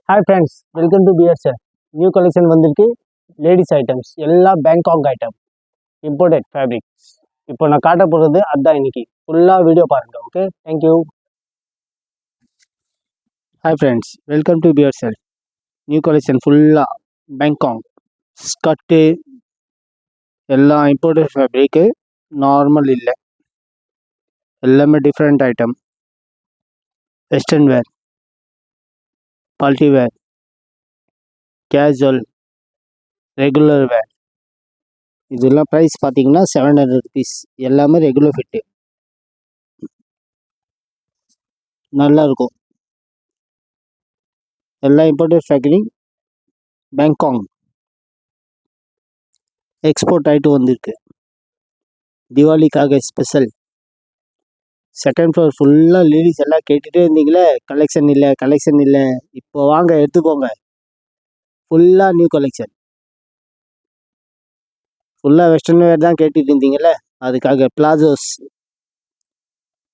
Hi friends, welcome to PSL. New collection வந்திருக்கு. Ladies items எல்லாம் Bangkok item, imported fabrics. இப்போ நான் காட்ட போகிறது அதுதான். இன்னைக்கு ஃபுல்லாக வீடியோ பாருங்கள். Okay, thank you. Hi friends, welcome to PSL. New collection ஃபுல்லாக பேங்காக் ஸ்கர்ட்டு எல்லாம் இம்போர்ட்டட் ஃபேப்ரிக்கு. நார்மல் இல்லை, எல்லாமே டிஃப்ரெண்ட் ஐட்டம். வெஸ்டர்ன் வேர், பார்ட்டி வேர், கேஷுவல், ரெகுலர் வேர். இதெல்லாம் ப்ரைஸ் பார்த்தீங்கன்னா 700 ருபீஸ். எல்லாமே ரெகுலர் ஃபிட்டு, நல்லாயிருக்கும். எல்லாம் இம்போர்ட்டட் ஃபேக்டரி, பேங்காக் எக்ஸ்போர்ட் ஆகிட்டு வந்திருக்கு. தீபாவளிக்காக ஸ்பெஷல். செகண்ட் ஃப்ளோர் ஃபுல்லாக லேடிஸ் எல்லாம் கேட்டுகிட்டே இருந்தீங்களே, கலெக்ஷன் இல்லை கலெக்ஷன் இல்லை. இப்போ வாங்க எடுத்துக்கோங்க. ஃபுல்லாக நியூ கலெக்ஷன். ஃபுல்லாக வெஸ்டர்ன் வேர் தான் கேட்டுட்டு இருந்தீங்களே, அதுக்காக பிளாசோஸ்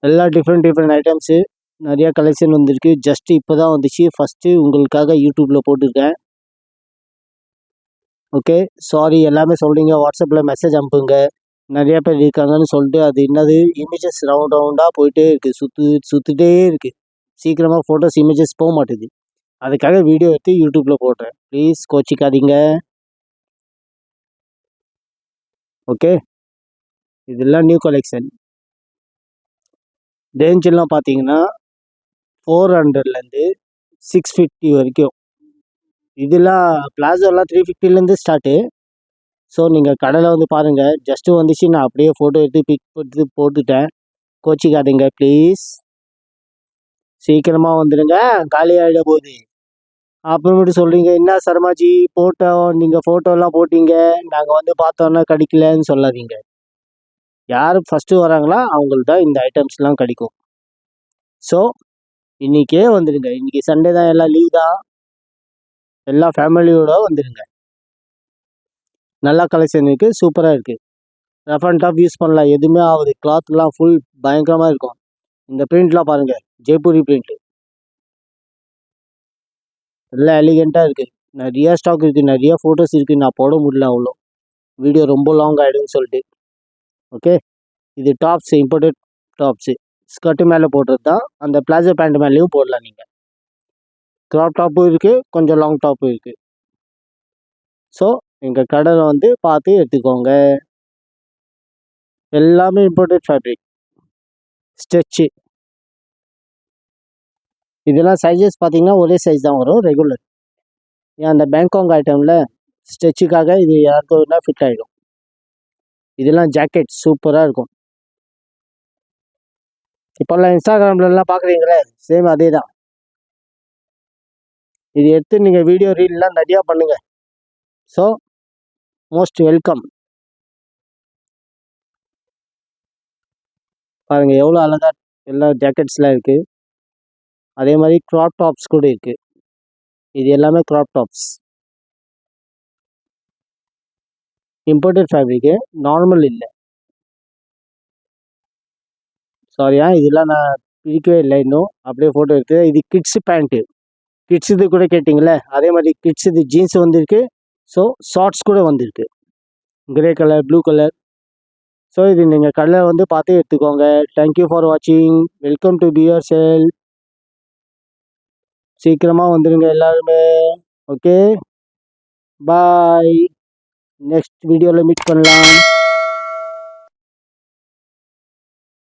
எல்லாம் டிஃப்ரெண்ட் ஐட்டம்ஸு நிறையா கலெக்ஷன் வந்திருக்கு. ஜஸ்ட்டு இப்போ தான் வந்துச்சு. ஃபஸ்ட்டு உங்களுக்காக யூடியூப்பில் போட்டிருக்கேன். Okay, sorry. எல்லாமே சொல்கிறீங்க, வாட்ஸ்அப்பில் மெசேஜ் அனுப்புங்க. நிறையா பேர் இருக்காங்கன்னு சொல்லிட்டு அது என்னது இமேஜஸ் ரவுண்டாக போயிட்டே இருக்குது, சுற்றிட்டே இருக்குது. சீக்கிரமாக ஃபோட்டோஸ் இமேஜஸ் போக மாட்டேது. அதுக்காக வீடியோ எடுத்து யூடியூப்பில் போடுறேன். ப்ளீஸ் கோச்சிக்காதீங்க. ஓகே, இதெல்லாம் நியூ கலெக்ஷன். ரேஞ்செல்லாம் பார்த்தீங்கன்னா 400லேருந்து 650 வரைக்கும். இதெல்லாம் பிளாசோலாம் 350லேருந்து ஸ்டார்ட்டு. ஸோ நீங்கள் கடையில் வந்து பாருங்கள். ஜஸ்ட்டு வந்துச்சு, நான் அப்படியே ஃபோட்டோ எடுத்து பிக் எடுத்து போட்டுட்டேன். கோச்சிக்காதீங்க ப்ளீஸ். சீக்கிரமாக வந்துடுங்க, காலி ஆகிட போகுது. அப்புறமேட்டு சொல்கிறீங்க, என்ன சர்மாஜி ஃபோட்டோ, நீங்கள் ஃபோட்டோலாம் போட்டிங்க, நாங்கள் வந்து பார்த்தோன்னா கிடைக்கலன்னு சொல்லாதீங்க. யார் ஃபஸ்ட்டு வராங்களோ அவங்களுக்கு தான் இந்த ஐட்டம்ஸ்லாம் கிடைக்கும். ஸோ இன்றைக்கே வந்துடுங்க. இன்றைக்கி சண்டே தான், எல்லாம் லீவ் தான். எல்லா ஃபேமிலியோட வந்துடுங்க. நல்லா கலெக்ஷன் இருக்குது, சூப்பராக இருக்குது. ரஃப் அண்ட் டஃப் யூஸ் பண்ணலாம், எதுவுமே ஆகுது. கிளாத்லாம் ஃபுல் பயங்கரமாக இருக்கும். இந்த பிரிண்ட்லாம் பாருங்கள், ஜெய்ப்பூரி பிரிண்ட்டு எல்லாம் எலிகெண்ட்டாக இருக்குது. நிறையா ஸ்டாக் இருக்குது, நிறையா ஃபோட்டோஸ் இருக்குது. நான் போட முடியல, அவ்வளோ வீடியோ ரொம்ப லாங் ஆகிடும்னு சொல்லிட்டு. ஓகே, இது டாப்ஸு, இம்போர்ட்டட் டாப்ஸு. ஸ்கர்ட்டு மேலே போடுறது தான். அந்த பிளாசோ பேண்ட் மேலேயும் போடலாம் நீங்கள். க்ராப் டாப்பும் இருக்குது, கொஞ்சம் லாங் டாப்பும் இருக்குது. ஸோ எங்கள் கடையில் வந்து பார்த்து எடுத்துக்கோங்க. எல்லாமே இம்போர்ட்டட் ஃபேப்ரிக், ஸ்ட்ரெச்சு. இதெல்லாம் சைஸஸ் பார்த்தீங்கன்னா ஒரே சைஸ் தான் வரும், ரெகுலர். ஏன் அந்த பேங்காக் ஐட்டமில் ஸ்ட்ரெச்சுக்காக இது யாருக்குன்னா ஃபிட் ஆகிடும். இதெல்லாம் ஜாக்கெட் சூப்பராக இருக்கும். இப்போல்லாம் இன்ஸ்டாகிராம்லலாம் பார்க்குறீங்களே, சேம் அதே தான். இது எடுத்து நீங்கள் வீடியோ ரீல்லாம் நிறையா பண்ணுங்கள். So most welcome. பாருங்கள் எவ்வளோ அழகாக எல்லா ஜாக்கெட்ஸ்லாம் இருக்குது. அதே மாதிரி க்ராப் டாப்ஸ் கூட இருக்குது. இது எல்லாமே graph tops, imported fabric, normal இல்லை. சாரியா, இதெல்லாம் நான் பிரிக்கவே இல்லை இன்னும், அப்படியே ஃபோட்டோ எடுத்து. இது கிட்ஸு பேண்ட்டு, கிட்ஸ் இது கூட கேட்டிங்களே, அதே மாதிரி கிட்ஸ் இது ஜீன்ஸ் வந்திருக்கு. ஸோ ஷார்ட்ஸ் கூட வந்திருக்கு, grey colour, blue colour. So இது நீங்கள் கடையில் வந்து பார்த்து எடுத்துக்கோங்க. தேங்க்யூ ஃபார் வாட்சிங். Welcome to PSL. சீக்கிரமாக வந்துடுங்க எல்லாருமே. ஓகே, பாய். நெக்ஸ்ட் வீடியோவில் மீட் பண்ணலாம்.